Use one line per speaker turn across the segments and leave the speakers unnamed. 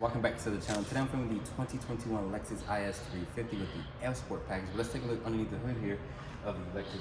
Welcome back to the channel. Today I'm filming the 2021 Lexus IS 350 with the F Sport package. But let's take a look underneath the hood here of the Lexus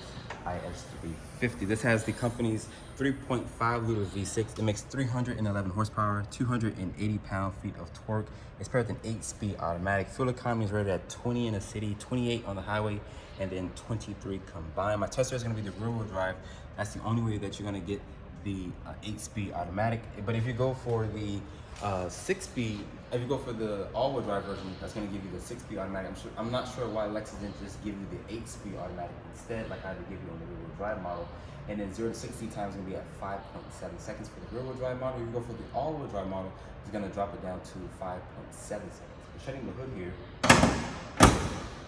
IS 350. This has the company's 3.5 liter V6. It makes 311 horsepower, 280 pound-feet of torque. It's paired with an 8-speed automatic. Fuel economy is rated at 20 in the city, 28 on the highway, and then 23 combined. My tester is going to be the rear-wheel drive. That's the only way that you're going to get the 8-speed automatic. But if you go for the 6-speed, if you go for the all-wheel drive version, that's going to give you the 6-speed automatic. I'm not sure why Lexus didn't just give you the 8-speed automatic instead, like I had to give you on the rear-wheel drive model. And then 0 to 60 times is going to be at 5.7 seconds for the rear-wheel drive model. If you go for the all-wheel drive model, it's going to drop it down to 5.7 seconds. But shutting the hood here,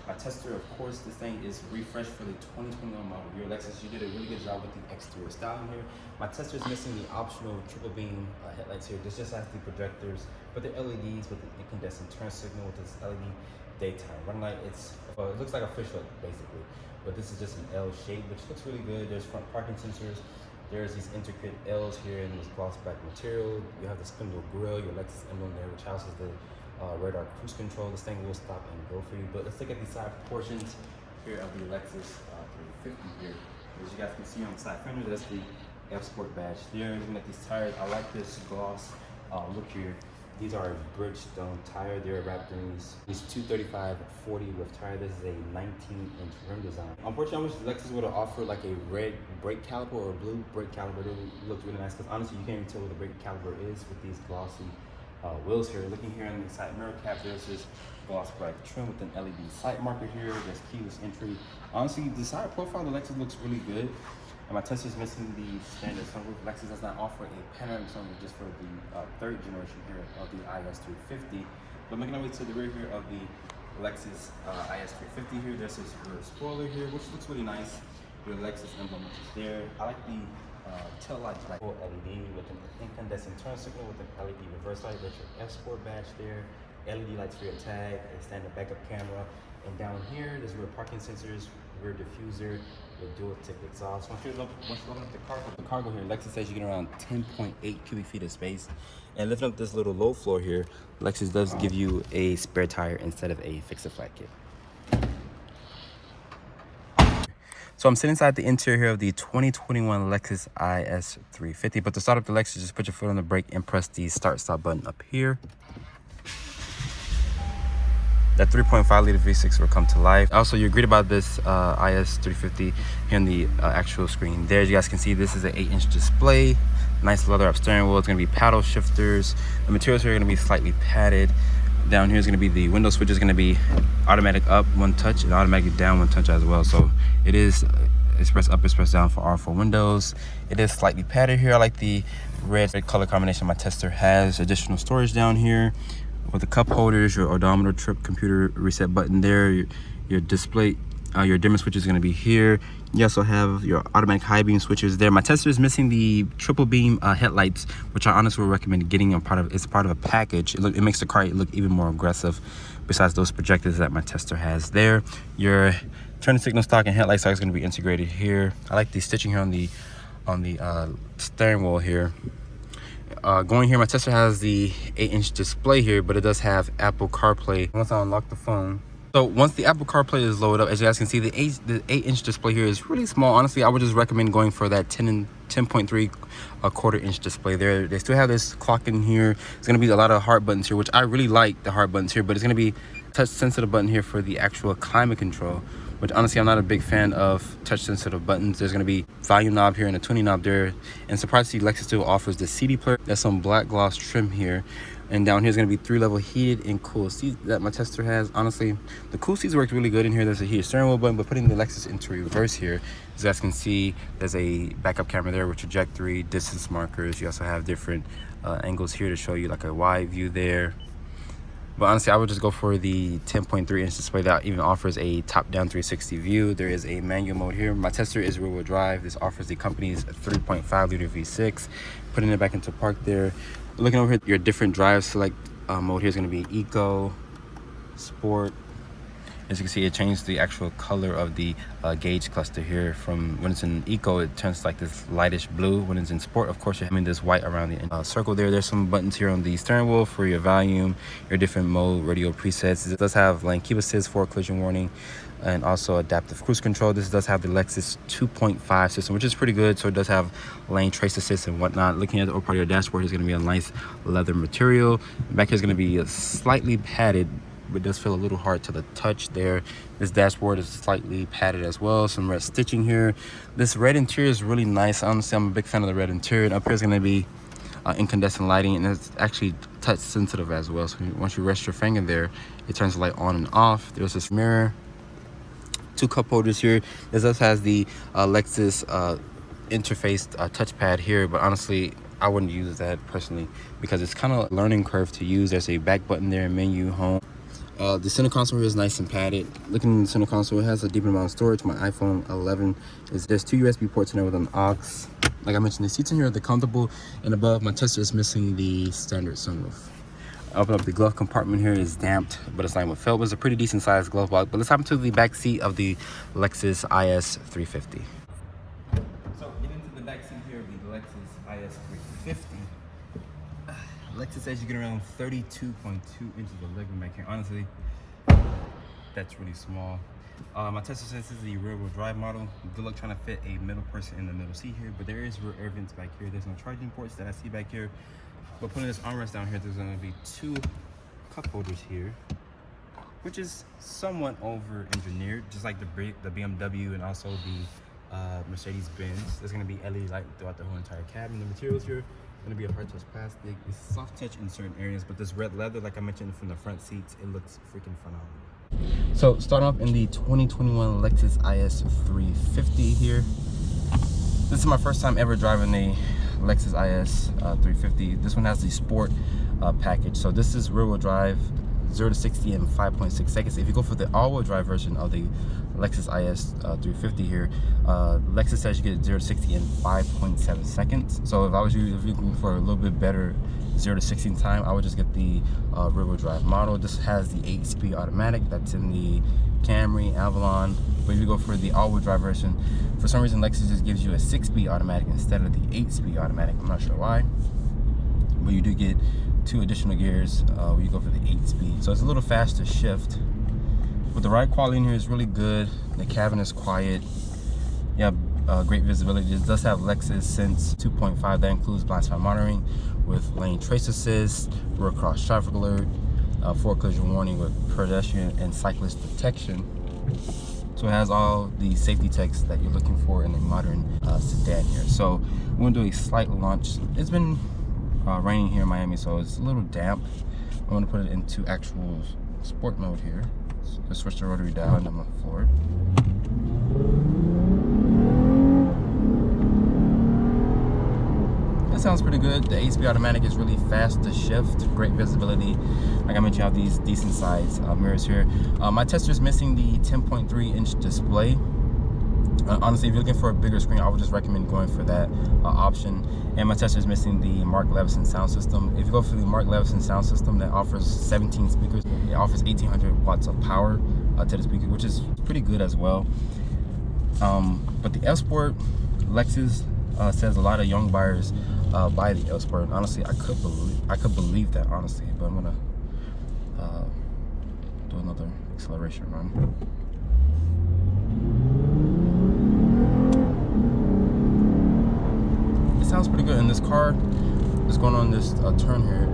my tester, of course, this thing is refreshed for the 2021 model year. Lexus, you did a really good job with the exterior styling here. My tester is missing the optional triple beam headlights here. This just has the projectors, but the LEDs with the incandescent turn signal with this LED daytime running light. It looks like a fish hook, basically, but this is just an L shape, which looks really good. There's front parking sensors. There's these intricate L's here in this gloss black material. You have the spindle grille, your Lexus emblem there, which houses the radar cruise control. This thing will stop and go for you. But let's look at the side proportions here of the Lexus 350 here. As you guys can see on the side fender, that's the F Sport badge there. Looking at these tires, I like this gloss look here. These are a Bridgestone tire. They're wrapped in these 235/40 with tire. This is a 19-inch rim design. Unfortunately, I wish Lexus would have offered like a red brake caliper or a blue brake caliper. It looked really nice, because honestly, you can't even tell where the brake caliper is with these glossy wheels here. Looking here on the side mirror cap, there's this gloss black trim with an LED sight marker here. There's keyless entry. Honestly, the side profile of the Lexus looks really good. And my tester is missing the standard sunroof. Lexus does not offer a panoramic sunroof just for the third generation here of the IS 350. But making our way to the rear here of the Lexus IS 350 here, there's this rear spoiler here, which looks really nice. Your Lexus emblem which is there. I like the tail lights, like full LED with an incandescent turn signal with an LED reverse light. There's your F Sport badge there, LED lights for your tag, a standard backup camera, and down here there's rear parking sensors, rear diffuser, with dual tip exhaust. Once you open up the cargo here, Lexus says you get around 10.8 cubic feet of space. And lifting up this little low floor here, Lexus does give you a spare tire instead of a fix-a-flat kit. So I'm sitting inside the interior here of the 2021 Lexus IS 350. But to start up the Lexus, just put your foot on the brake and press the start-stop button up here. That 3.5 liter V6 will come to life. Also, you're greeted about this IS 350 here on the actual screen there. As you guys can see, this is an 8-inch display. Nice leather up steering wheel. It's going to be paddle shifters. The materials here are going to be slightly padded. Down here is going to be the window switch is going to be automatic up one touch and automatic down one touch as well. So it is express up, express down for all four windows. It is slightly padded here. I like the red color combination my tester has. Additional storage down here with the cup holders, your odometer, trip, computer reset button there. Your display, your dimmer switch is going to be here. You also have your automatic high beam switches there. My tester is missing the triple beam headlights, which I honestly would recommend getting. It's part of a package. It makes the car look even more aggressive. Besides those projectors that my tester has there, your turn signal stock and headlight stock is going to be integrated here. I like the stitching here on the steering wheel here. Going here, my tester has the 8-inch display here, but it does have Apple CarPlay. Once I unlock the phone, so once the Apple CarPlay is loaded up, as you guys can see, the 8-inch display here is really small. Honestly, I would just recommend going for that 10.3 1/4-inch display there. They still have this clock in here. It's going to be a lot of hard buttons here, which I really like the hard buttons here, but it's going to be touch sensitive button here for the actual climate control, which honestly I'm not a big fan of touch sensitive buttons. There's going to be volume knob here and a tuning knob there. And surprised to see, Lexus still offers the CD player. There's some black gloss trim here. And down here is going to be 3-level heated and cool seats that my tester has. Honestly, the cool seats worked really good in here. There's a heated steering wheel button, but putting the Lexus into reverse here, as you guys can see, there's a backup camera there with trajectory, distance markers. You also have different angles here to show you like a wide view there. But honestly, I would just go for the 10.3-inch display that even offers a top-down 360 view. There is a manual mode here. My tester is rear-wheel drive. This offers the company's 3.5 liter V6. Putting it back into park there. Looking over here, your different drive select mode here is going to be Eco, Sport, As you can see, it changed the actual color of the gauge cluster here. From when it's in eco, it turns like this lightish blue. When it's in sport, of course, you're having this white around the circle there. There's some buttons here on the steering wheel for your volume, your different mode, radio presets. It does have lane keep assist, for collision warning, and also adaptive cruise control. This does have the Lexus 2.5 system, which is pretty good. So it does have lane trace assist and whatnot. Looking at the upper part of your dashboard, is going to be a nice leather material. Back here is going to be slightly padded, but it does feel a little hard to the touch there. This dashboard is slightly padded as well. Some red stitching here. This red interior is really nice. Honestly, I'm a big fan of the red interior. And up here is going to be incandescent lighting, and it's actually touch sensitive as well. So once you rest your finger there, it turns the light on and off. There's this mirror, 2 cup holders here. This also has the Lexus interfaced touchpad here, but honestly, I wouldn't use that personally because it's kind of a learning curve to use. There's a back button there, menu, home. The center console here is nice and padded. Looking in the center console, it has a deep amount of storage. My iPhone 11 there's 2 USB ports in there with an aux. Like I mentioned, the seats in here are comfortable, and above my Tesla is missing the standard sunroof. Open up the glove compartment here, is damped, but it's lined with felt. It's a pretty decent sized glove box. But let's hop into the back seat of the Lexus IS 350. So get into the back seat here of the Lexus IS 350. Lexus says you get around 32.2 inches of legroom back here. Honestly, that's really small. My Tesla says this is the rear-wheel drive model. Good luck trying to fit a middle person in the middle seat here, but there is rear air vents back here. There's no charging ports that I see back here. But putting this armrest down here, there's going to be 2 cup holders here, which is somewhat over-engineered, just like the BMW and also the Mercedes-Benz. There's going to be LED light throughout the whole entire cabin. The materials here going to be a hard touch plastic. It's soft touch in certain areas, but this red leather, like I mentioned, from the front seats, it looks freaking phenomenal. So starting off in the 2021 Lexus IS 350 here. This is my first time ever driving a Lexus IS 350. This one has the sport package. So this is rear-wheel drive, 0 to 60 in 5.6 seconds. If you go for the all-wheel drive version of the Lexus IS 350 here, Lexus says you get 0 to 60 in 5.7 seconds. So if I was you, if you're looking for a little bit better 0 to 60 time, I would just get the rear-wheel drive model. This has the 8-speed automatic that's in the Camry, Avalon. But if you go for the all-wheel drive version, for some reason Lexus just gives you a 6-speed automatic instead of the 8-speed automatic. I'm not sure why, but you do get 2 additional gears when you go for the 8-speed. So it's a little faster shift. But the ride quality in here is really good. The cabin is quiet. You have great visibility. It does have Lexus Sense 2.5 that includes blind spot monitoring with lane trace assist, road cross traffic alert, forward collision warning with pedestrian and cyclist detection. So it has all the safety techs that you're looking for in a modern sedan here. So we're gonna do a slight launch. It's been raining here in Miami, so it's a little damp. I'm gonna put it into actual sport mode here. So just switch the rotary dial and I'm on forward. It sounds pretty good. The 8-speed automatic is really fast to shift, great visibility. Like I mentioned, you have these decent size mirrors here. My Tesla's missing the 10.3-inch display. Honestly, if you're looking for a bigger screen, I would just recommend going for that option. And my Tesla is missing the Mark Levinson sound system. If you go for the Mark Levinson sound system, that offers 17 speakers. It offers 1,800 watts of power to the speaker, which is pretty good as well. But the L Sport, Lexus says a lot of young buyers buy the L Sport. Honestly, I could believe that, honestly. But I'm gonna do another acceleration run. Sounds pretty good, and this car is going on this turn here.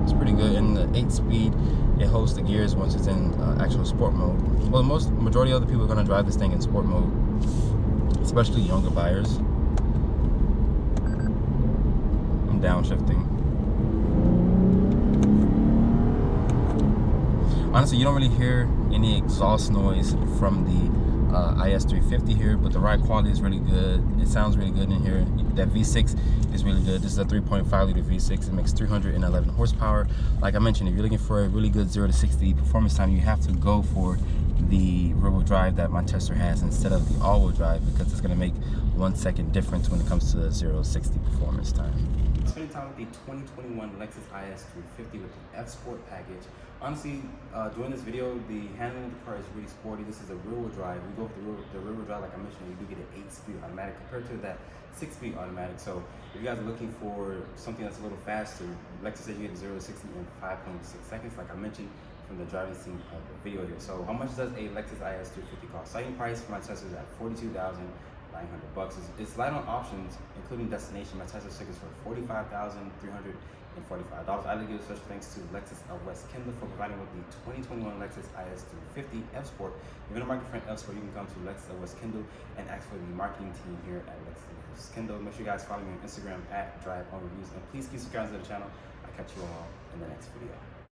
It's pretty good. In the 8-speed, it holds the gears once it's in actual sport mode. Well, majority of the people are going to drive this thing in sport mode, especially younger buyers. I'm downshifting. Honestly, you don't really hear any exhaust noise from the IS 350 here, but the ride quality is really good. It sounds really good in here. That V6 is really good. This is a 3.5 liter V6. It makes 311 horsepower. Like I mentioned, if you're looking for a really good 0 to 60 performance time, you have to go for the rear-wheel drive that my Tesla has instead of the all-wheel drive, because it's going to make 1 second difference when it comes to the 0 to 60 performance time. 22 time with the 2021 Lexus IS 350 with the F Sport package. Honestly, during this video, the handling of the car is really sporty. This is a rear-wheel drive. We go with the rear-wheel drive, like I mentioned, you do get an 8-speed automatic compared to that 6-speed automatic. So if you guys are looking for something that's a little faster, Lexus says you get 0 to 60 in 5.6 seconds, like I mentioned from the driving scene of the video here. So how much does a Lexus IS 350 cost? Starting price for my Tesla is at $42,900. It's light on options, including destination. My Tesla stickers for $45,345. I'd like to give special thanks to Lexus of West Kendall for providing with the 2021 Lexus IS 350 F Sport. If you're in a market for an F Sport, you can come to Lexus of West Kendall and ask for the marketing team here at Lexus of West Kendall. Make sure you guys follow me on Instagram at DriveOnReviews, and please keep subscribing to the channel. I'll catch you all in the next video.